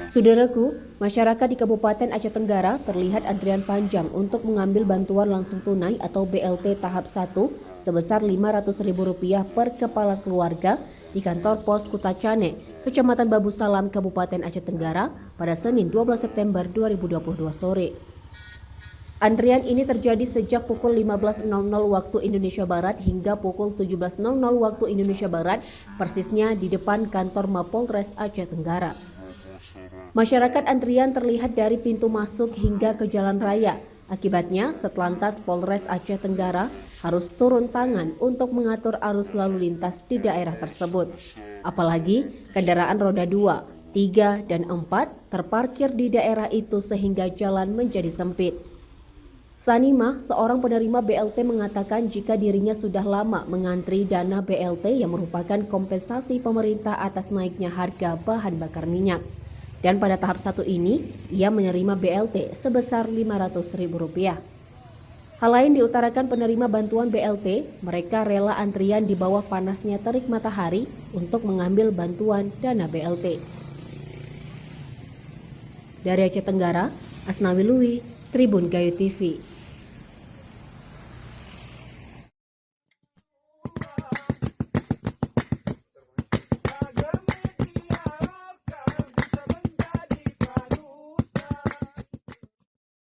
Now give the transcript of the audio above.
Saudaraku, masyarakat di Kabupaten Aceh Tenggara terlihat antrian panjang untuk mengambil bantuan langsung tunai atau BLT tahap 1 sebesar Rp500.000 per kepala keluarga di kantor pos Kutacane, Kecamatan Babu Salam, Kabupaten Aceh Tenggara pada Senin 12 September 2022 sore. Antrian ini terjadi sejak pukul 15.00 waktu Indonesia Barat hingga pukul 17.00 waktu Indonesia Barat, persisnya di depan kantor Mapolres Aceh Tenggara. Masyarakat antrian terlihat dari pintu masuk hingga ke jalan raya. Akibatnya, Satlantas Polres Aceh Tenggara harus turun tangan untuk mengatur arus lalu lintas di daerah tersebut. Apalagi kendaraan roda 2, 3, dan 4 terparkir di daerah itu sehingga jalan menjadi sempit. Sanimah, seorang penerima BLT, mengatakan jika dirinya sudah lama mengantri dana BLT yang merupakan kompensasi pemerintah atas naiknya harga bahan bakar minyak. Dan pada tahap 1 ini, ia menerima BLT sebesar Rp500.000. Hal lain diutarakan penerima bantuan BLT, mereka rela antrian di bawah panasnya terik matahari untuk mengambil bantuan dana BLT. Dari Aceh Tenggara, Asnawi Lui, Tribun Gayo TV.